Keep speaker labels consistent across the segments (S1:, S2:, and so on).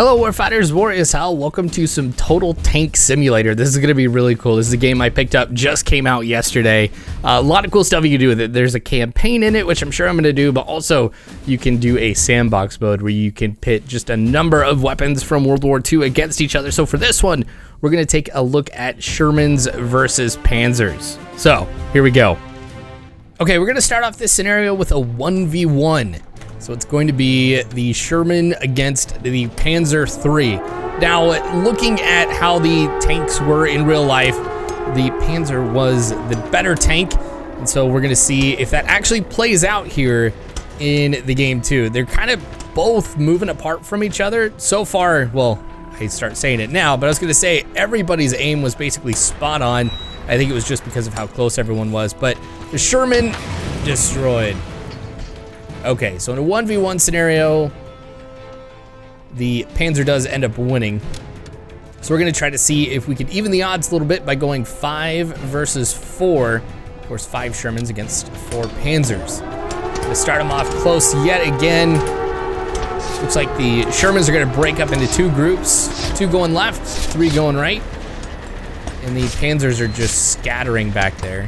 S1: Hello Warfighters, Warriors Hal. Welcome to some Total Tank Simulator. This is going to be really cool. This is a game I picked up, just came out yesterday. A lot of cool stuff you can do with it. There's a campaign in it, which I'm sure I'm going to do, but also you can do a sandbox mode where you can pit just a number of weapons from World War II against each other. So for this one, we're going to take a look at Shermans versus Panzers. So here we go. Okay, we're going to start off this scenario with a 1v1. So it's going to be the Sherman against the Panzer III. Now, looking at how the tanks were in real life, the Panzer was the better tank. And so we're going to see if that actually plays out here in the game too. They're kind of both moving apart from each other. So far, well, I start saying it now, but I was going to say everybody's aim was basically spot on. I think it was just because of how close everyone was. But the Sherman destroyed. Okay, so in a 1v1 scenario, the Panzer does end up winning. So we're gonna try to see if we can even the odds a little bit by going 5 versus 4. Of course, 5 Shermans against 4 Panzers. Gonna start them off close yet again. Looks like the Shermans are gonna break up into 2 groups. 2 going left, 3 going right. And the Panzers are just scattering back there.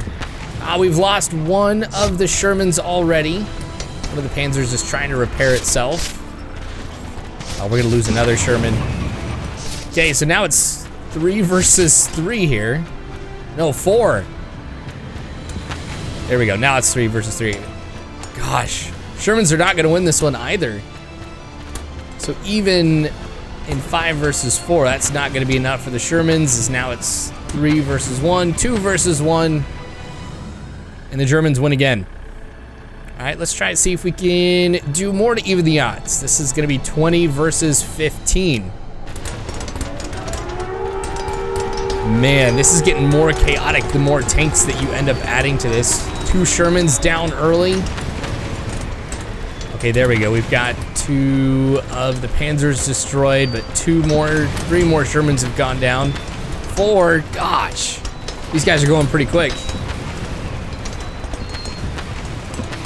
S1: We've lost one of the Shermans already. One of the Panzers is trying to repair itself. We're gonna lose another Sherman. Okay, so now it's 3 versus 3 here. No, 4. There we go, now it's 3 versus 3. Gosh, Shermans are not gonna win this one either. So even in 5 versus 4, that's not gonna be enough for the Shermans, as now it's 3 versus 1, 2 versus 1, and the Germans win again. All right, let's try to see if we can do more to even the odds. This is gonna be 20 versus 15. Man, this is getting more chaotic the more tanks that you end up adding to this. 2 Shermans down early. Okay, there we go. We've got 2 of the Panzers destroyed, but 3 more Shermans have gone down. 4, gosh. These guys are going pretty quick.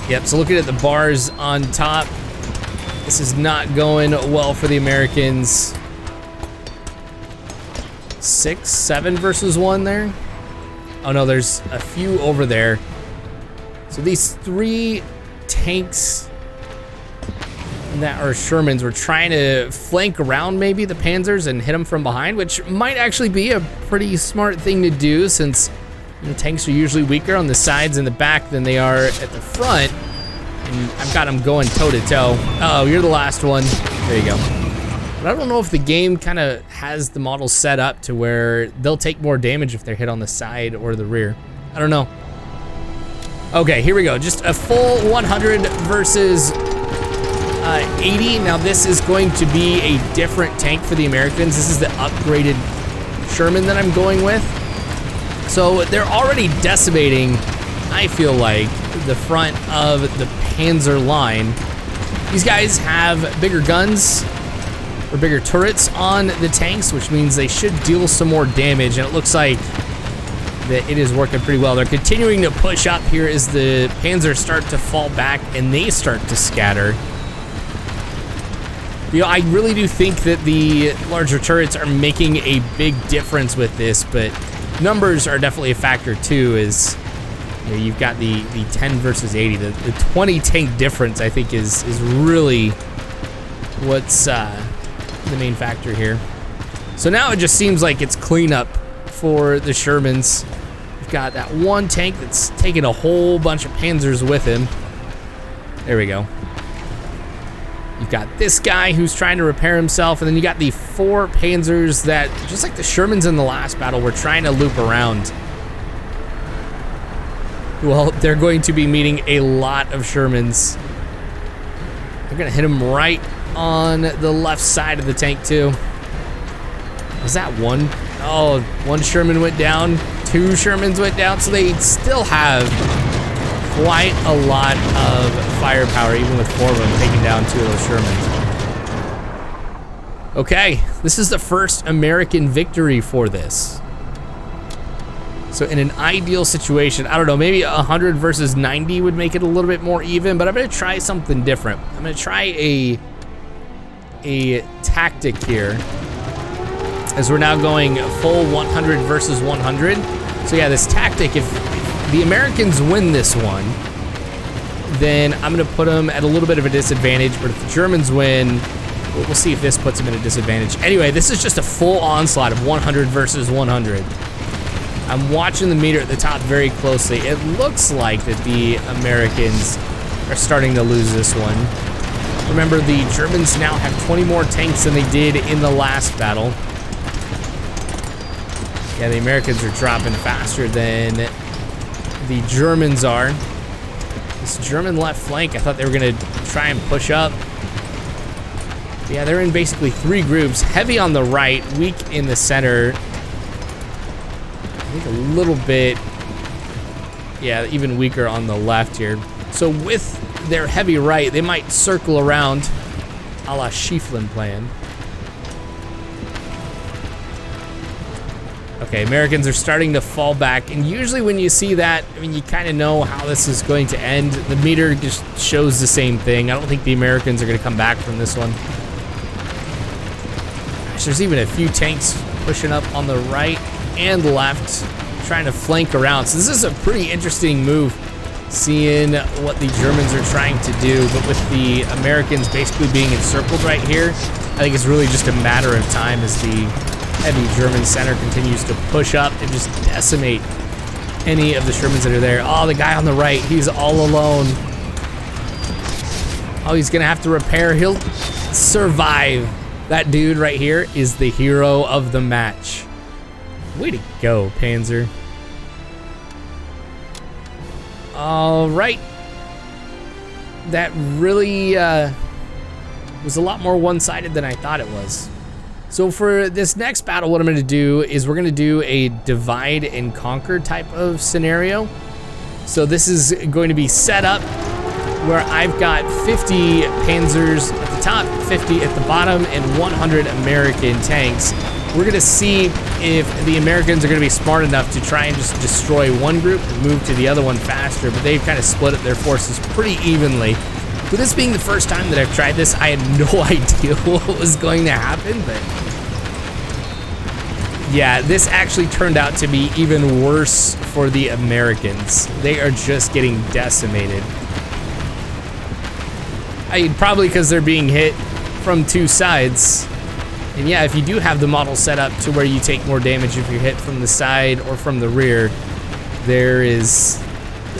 S1: Yep, so looking at the bars on top, this is not going well for the Americans. 6, 7 versus 1 there. Oh no, there's a few over there. So these 3 tanks that are Shermans were trying to flank around maybe the Panzers and hit them from behind, which might actually be a pretty smart thing to do, since tanks are usually weaker on the sides and the back than they are at the front. And I've got them going toe to toe. Oh, you're the last one. There you go. But I don't know if the game kind of has the models set up to where they'll take more damage if they're hit on the side or the rear. I don't know. Okay, here we go. Just a full 100 versus 80. Now this is going to be a different tank for the Americans. This is the upgraded Sherman that I'm going with. So they're already decimating, I feel like, the front of the Panzer line. These guys have bigger guns or bigger turrets on the tanks, which means they should deal some more damage, and it looks like that it is working pretty well. They're continuing to push up here as the Panzers start to fall back and they start to scatter. You know, I really do think that the larger turrets are making a big difference with this, but numbers are definitely a factor too. Is you've got the 10 versus 80, the 20 tank difference. I think is really what's the main factor here. So now it just seems like it's cleanup for the Shermans. We've got that one tank that's taking a whole bunch of Panzers with him. There we go. You've got this guy who's trying to repair himself, and then you got the 4 Panzers that, just like the Shermans in the last battle, were trying to loop around. Well, they're going to be meeting a lot of Shermans. They're gonna hit him right on the left side of the tank too. Was that one? Oh, 1 Sherman went down, 2 Shermans went down, so they still have quite a lot of firepower, even with 4 of them taking down 2 of those Shermans. Okay, this is the first American victory for this. So in an ideal situation, I don't know, maybe 100 versus 90 would make it a little bit more even, but I'm gonna try something different. I'm gonna try a a tactic here, as we're now going full 100 versus 100. So yeah, this tactic, if the Americans win this one, then I'm gonna put them at a little bit of a disadvantage, but if the Germans win, we'll see if this puts them at a disadvantage. Anyway, this is just a full onslaught of 100 versus 100. I'm watching the meter at the top very closely. It looks like that the Americans are starting to lose this one. Remember, the Germans now have 20 more tanks than they did in the last battle. Yeah, the Americans are dropping faster than the Germans are. This German left flank, I thought they were gonna try and push up. Yeah, they're in basically 3 groups. Heavy on the right, weak in the center. I think a little bit, yeah, even weaker on the left here. So with their heavy right, they might circle around a la Schieffelin plan. Okay, Americans are starting to fall back, and usually when you see that, I mean, you kind of know how this is going to end. The meter just shows the same thing. I don't think the Americans are going to come back from this one. Gosh, there's even a few tanks pushing up on the right and left, trying to flank around. So this is a pretty interesting move, seeing what the Germans are trying to do, but with the Americans basically being encircled right here, I think it's really just a matter of time as the heavy German center continues to push up and just decimate any of the Shermans that are there. Oh, the guy on the right, he's all alone. Oh, he's gonna have to repair. He'll survive. That dude right here is the hero of the match. Way to go, Panzer. All right. That really was a lot more one-sided than I thought it was. So for this next battle, what I'm going to do is we're going to do a divide and conquer type of scenario. So this is going to be set up where I've got 50 Panzers at the top, 50 at the bottom, and 100 American tanks. We're going to see if the Americans are going to be smart enough to try and just destroy one group and move to the other one faster, but they've kind of split up their forces pretty evenly. With this being the first time that I've tried this, I had no idea what was going to happen, but yeah, this actually turned out to be even worse for the Americans. They are just getting decimated. Probably because they're being hit from 2 sides. And yeah, if you do have the model set up to where you take more damage if you're hit from the side or from the rear, there is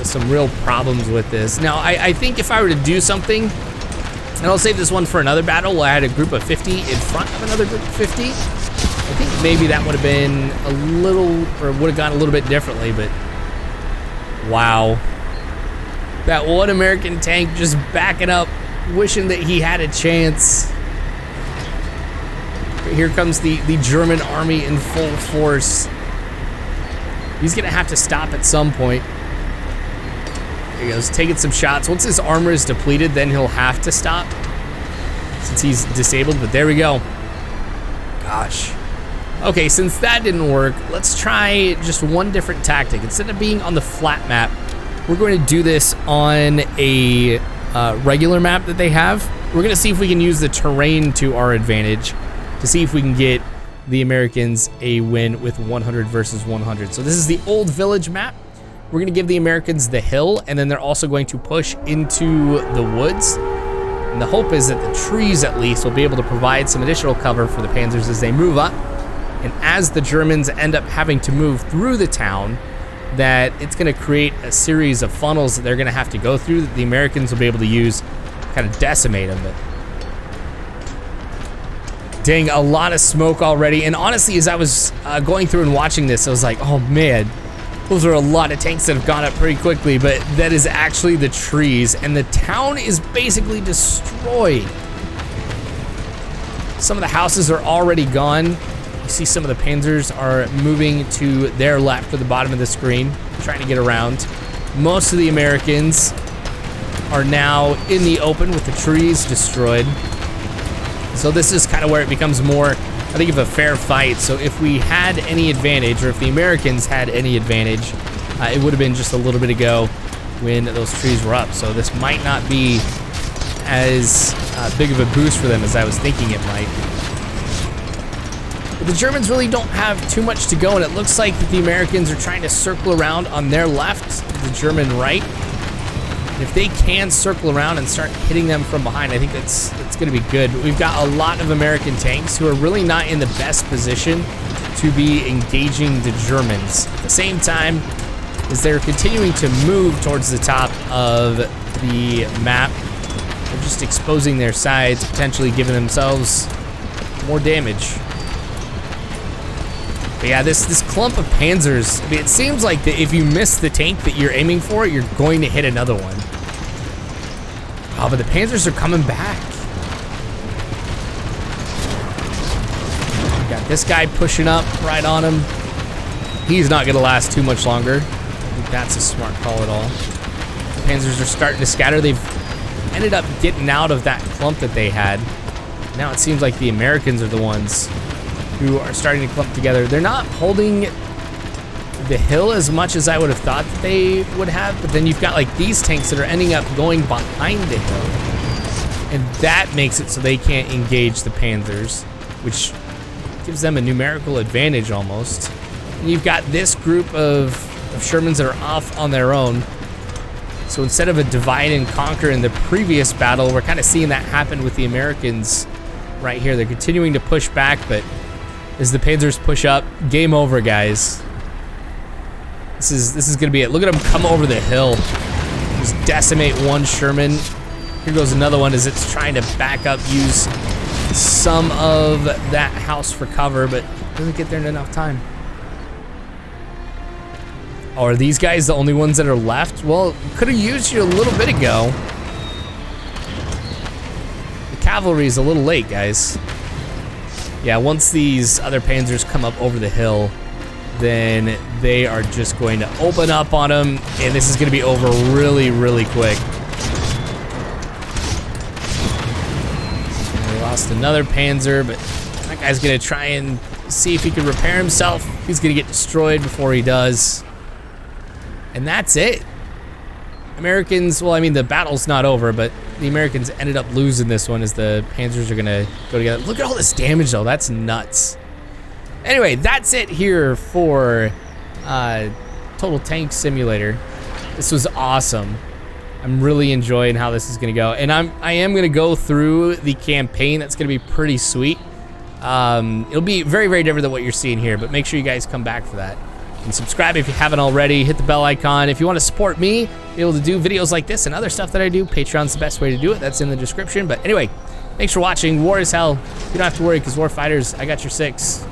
S1: some real problems with this. Now, I think if I were to do something, and I'll save this one for another battle where I had a group of 50 in front of another group of 50, I think maybe that would have been a little, or would have gone a little bit differently, but wow. That one American tank just backing up, wishing that he had a chance. Here comes the German army in full force. He's gonna have to stop at some point. There he goes, taking some shots. Once his armor is depleted, then he'll have to stop, since he's disabled, but there we go. Gosh. Okay, since that didn't work, let's try just one different tactic. Instead of being on the flat map, we're going to do this on a regular map that they have. We're gonna see if we can use the terrain to our advantage to see if we can get the Americans a win with 100 versus 100. So this is the old village map. We're gonna give the Americans the hill, and then they're also going to push into the woods. And the hope is that the trees at least will be able to provide some additional cover for the Panzers as they move up. And as the Germans end up having to move through the town, that it's gonna create a series of funnels that they're gonna have to go through that the Americans will be able to use, kind of decimate them. But dang, a lot of smoke already. And honestly, as I was going through and watching this, I was like, oh man, those are a lot of tanks that have gone up pretty quickly, but that is actually the trees, and the town is basically destroyed. Some of the houses are already gone. You see some of the Panzers are moving to their left or the bottom of the screen, trying to get around. Most of the Americans are now in the open with the trees destroyed. So this is kind of where it becomes more, I think, of a fair fight. So if we had any advantage, or if the Americans had any advantage, it would have been just a little bit ago when those trees were up. So this might not be as big of a boost for them as I was thinking it might. But the Germans really don't have too much to go, and it looks like the Americans are trying to circle around on their left, the German right. And if they can circle around and start hitting them from behind, I think that's going to be good. But we've got a lot of American tanks who are really not in the best position to be engaging the Germans. At the same time, as they're continuing to move towards the top of the map, they're just exposing their sides, potentially giving themselves more damage. But yeah, this clump of Panzers, I mean, it seems like that if you miss the tank that you're aiming for, you're going to hit another one. Oh, but the Panzers are coming back. We got this guy pushing up right on him. He's not gonna last too much longer. I think that's a smart call at all. The Panzers are starting to scatter. They've ended up getting out of that clump that they had. Now it seems like the Americans are the ones who are starting to clump together. They're not holding the hill as much as I would have thought that they would have, but then you've got like these tanks that are ending up going behind the hill, and that makes it so they can't engage the Panzers, which gives them a numerical advantage almost. And you've got this group of Shermans that are off on their own. So instead of a divide and conquer in the previous battle, we're kind of seeing that happen with the Americans right here. They're continuing to push back, but as the Panzers push up, game over, guys. This is gonna be it. Look at them come over the hill. Just decimate one Sherman. Here goes another one as it's trying to back up, use some of that house for cover, but doesn't get there in enough time. Oh, are these guys the only ones that are left? Well, could have used you a little bit ago. The cavalry is a little late, guys. Yeah, once these other Panzers come up over the hill, then they are just going to open up on them, and this is going to be over really, really quick. And we lost another Panzer, but that guy's going to try and see if he can repair himself. He's going to get destroyed before he does. And that's it. Americans, well, I mean, the battle's not over, but the Americans ended up losing this one as the Panzers are going to go together. Look at all this damage, though. That's nuts. Anyway, that's it here for Total Tank Simulator. This was awesome. I'm really enjoying how this is going to go. And I am going to go through the campaign. That's going to be pretty sweet. It'll be very, very different than what you're seeing here, but make sure you guys come back for that. And subscribe if you haven't already. Hit the bell icon. If you want to support me, be able to do videos like this and other stuff that I do, Patreon's the best way to do it. That's in the description. But anyway, thanks for watching. War is hell. You don't have to worry because war fighters, I got your 6.